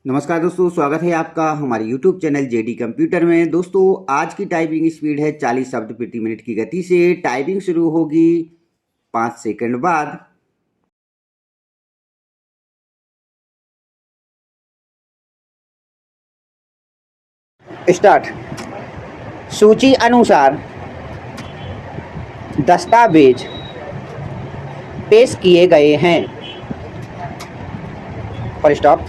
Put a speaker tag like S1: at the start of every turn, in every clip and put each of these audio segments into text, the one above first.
S1: नमस्कार दोस्तों, स्वागत है आपका हमारे YouTube चैनल जेडी कंप्यूटर में। दोस्तों, आज की टाइपिंग स्पीड है 40 शब्द प्रति मिनट की गति से। टाइपिंग शुरू होगी 5 सेकंड बाद। स्टार्ट। सूची अनुसार दस्तावेज पेश किए गए हैं। Full stop.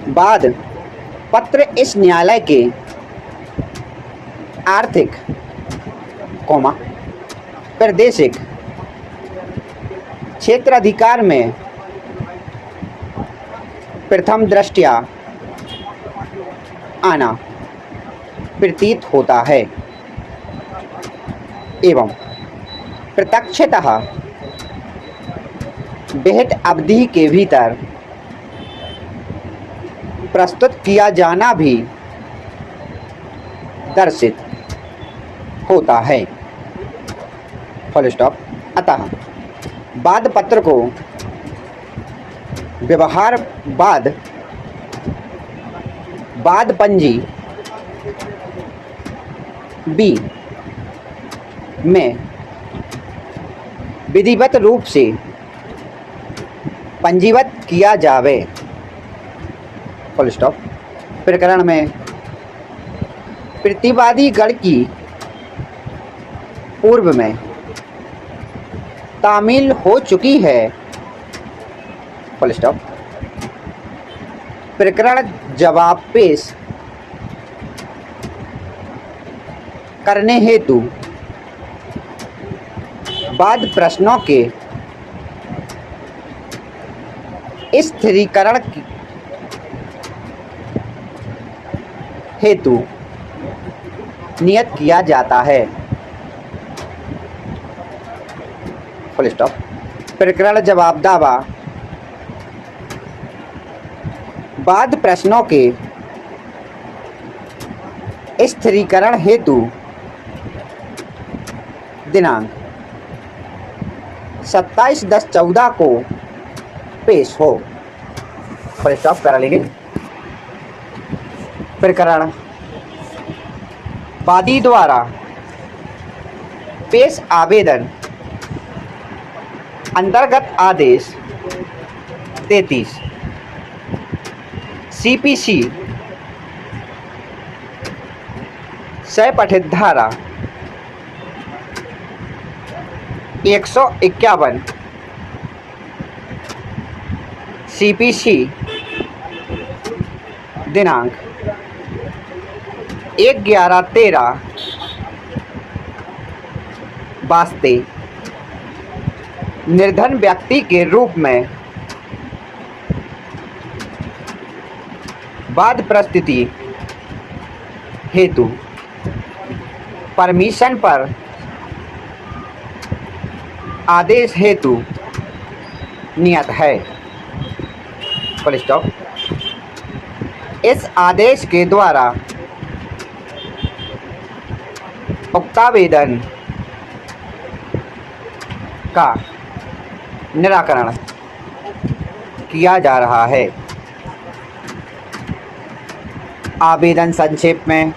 S1: बाद पत्र इस न्यायालय के आर्थिक, प्रादेशिक क्षेत्राधिकार में प्रथम दृष्टया आना प्रतीत होता है एवं प्रत्यक्षतः विहित अवधि के भीतर प्रस्तुत किया जाना भी दर्शित होता है। Full stop. अतः बाद पत्र को व्यवहार बाद पंजी बी में विधिवत रूप से पंजीबद्ध किया जावे। Full stop. प्रकरण में प्रतिवादी गण की पूर्व में तामील हो चुकी है। Full stop. प्रकरण जवाब पेश करने हेतु बाद प्रश्नों के स्थिरीकरण हेतु नियत किया जाता है। Full stop. प्रकरण जवाब दावा बाद प्रश्नों के स्थिरीकरण हेतु दिनांक 27/10/14 को पेश हो। फुल स्टॉप करा लेंगे। प्रकरण वादी द्वारा पेश आवेदन अंतर्गत आदेश 33 CPC सपठित धारा 151 CPC दिनांक 1/11/13 वास्ते निर्धन व्यक्ति के रूप में बाद प्रस्तुति हेतु परमिशन पर आदेश हेतु नियत है। Full stop. इस आदेश के द्वारा उक्तावेदन का निराकरण किया जा रहा है। आवेदन संक्षेप में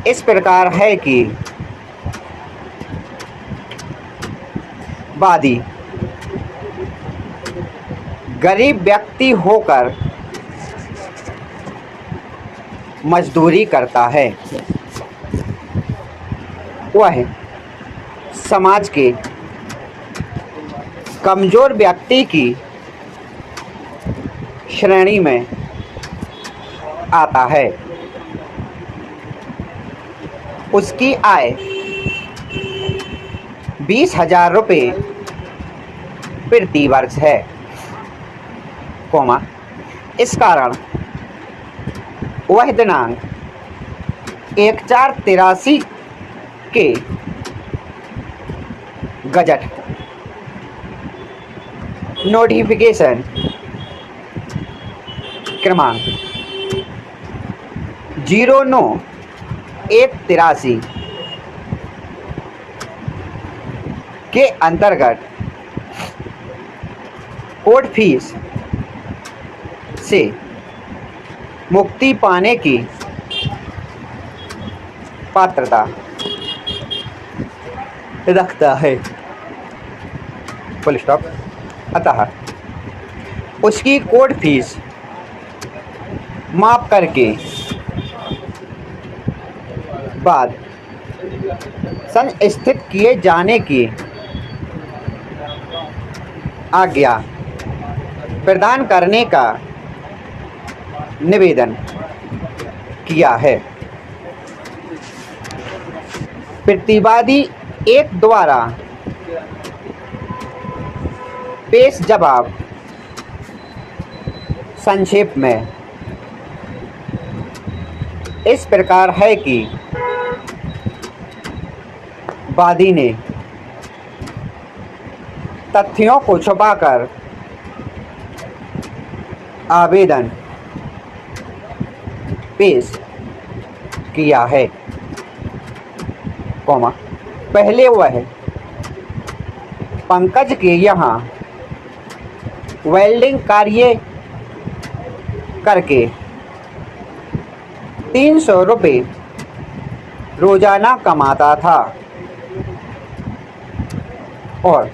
S1: इस प्रकार है कि वादी गरीब व्यक्ति होकर मजदूरी करता है। वह समाज के कमजोर व्यक्ति की श्रेणी में आता है। उसकी आय 20,000 रुपये प्रति वर्ष है, इस कारण वह दिनांक 1/4/83 के गजट नोटिफिकेशन क्रमांक 09/1/83 के अंतर्गत कोर्ट फीस से मुक्ति पाने की पात्रता रखता है। Full stop. अतः उसकी कोर्ट फीस माफ करके बाद संस्थित किए जाने की आज्ञा प्रदान करने का निवेदन किया है। प्रतिवादी एक द्वारा पेश जवाब संक्षेप में इस प्रकार है कि वादी ने तथ्यों को छुपाकर आवेदन पेश किया है, पहले वह पंकज के यहाँ वेल्डिंग कार्य करके 300 रुपये रोजाना कमाता था और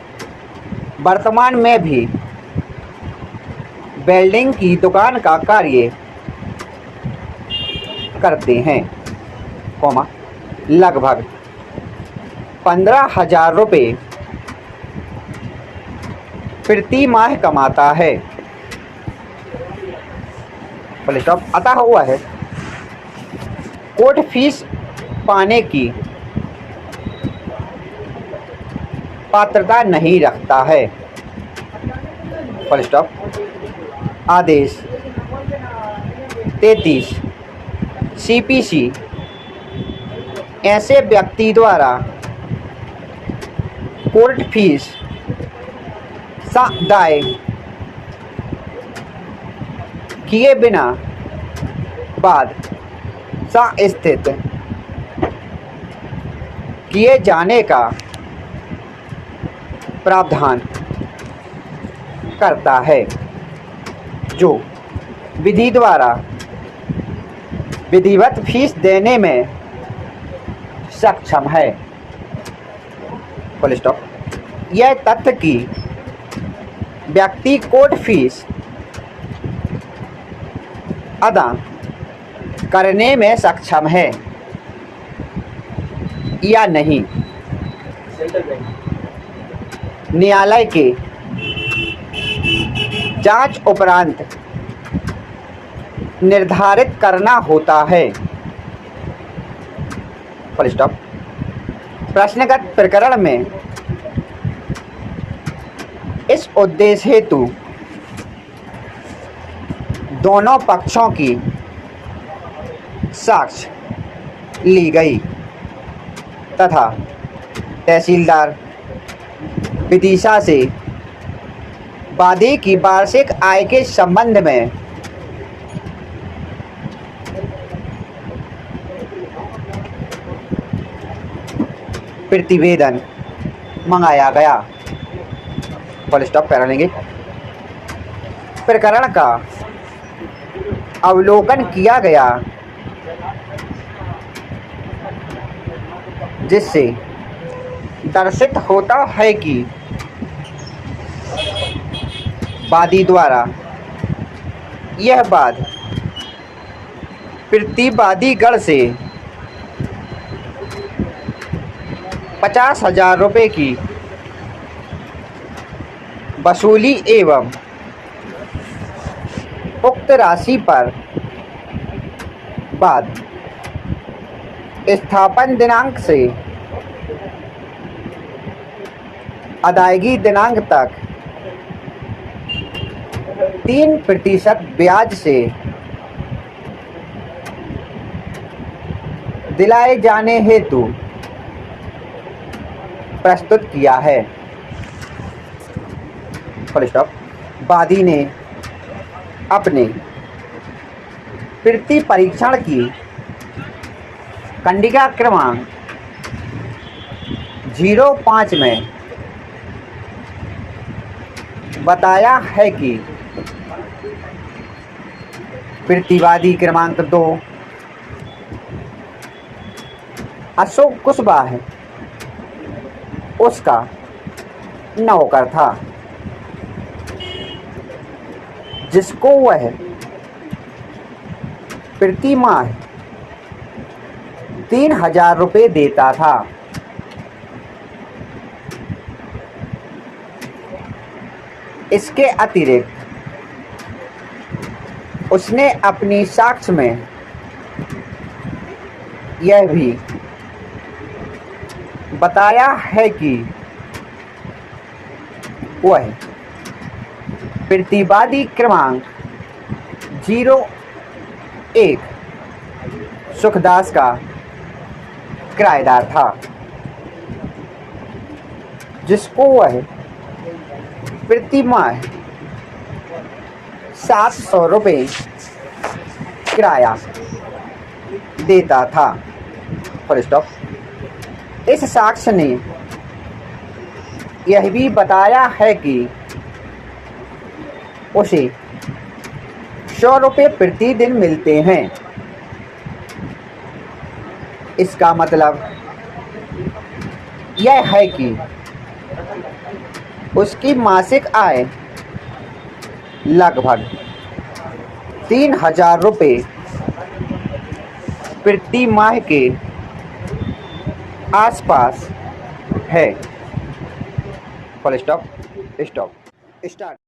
S1: वर्तमान में भी वेल्डिंग की दुकान का कार्य करते हैं, लगभग 15,000 रुपये प्रति माह कमाता है। अतः हुआ है कोर्ट फीस पाने की पात्रता नहीं रखता है। आदेश 33 CPC ऐसे व्यक्ति द्वारा कोर्ट फीस दायर किए बिना बाद संस्थित किए जाने का प्रावधान करता है, जो विधि द्वारा विधिवत फीस देने में सक्षम है। यह तथ्य कि व्यक्ति कोर्ट फीस अदा करने में सक्षम है या नहीं, न्यायालय के जांच उपरांत निर्धारित करना होता है। प्रश्नगत प्रकरण में इस उद्देश्य हेतु दोनों पक्षों की साक्ष्य ली गई तथा तहसीलदार विदिशा से वादी की वार्षिक आय के संबंध में प्रतिवेदन मंगाया गया। कर लेंगे। प्रकरण का अवलोकन किया गया, जिससे दर्शित होता है कि वादी द्वारा यह बात प्रतिवादी गण से 50,000 रुपये की वसूली एवं उक्त राशि पर बाद स्थापन दिनांक से अदायगी दिनांक तक 3% ब्याज से दिलाए जाने हेतु प्रस्तुत किया है। वादी ने अपने प्रति परीक्षण की कंडिका क्रमांक 05 में बताया है कि प्रतिवादी क्रमांक 2 अशोक कुशवाहा उसका नौकर था, जिसको वह प्रति माह 3,000 रुपये देता था। इसके अतिरिक्त उसने अपनी साक्ष्य में यह भी बताया है कि वह प्रतिवादी क्रमांक 01 सुखदास का किराएदार था, जिसको वह प्रति माह 700 रुपये किराया देता था। Full stop. इस साक्ष्य ने यह भी बताया है कि उसे 100 रुपये प्रतिदिन मिलते हैं। इसका मतलब यह है कि उसकी मासिक आय लगभग 3,000 रुपये प्रति माह के आसपास है। Full stop. स्टॉप। स्टार्ट।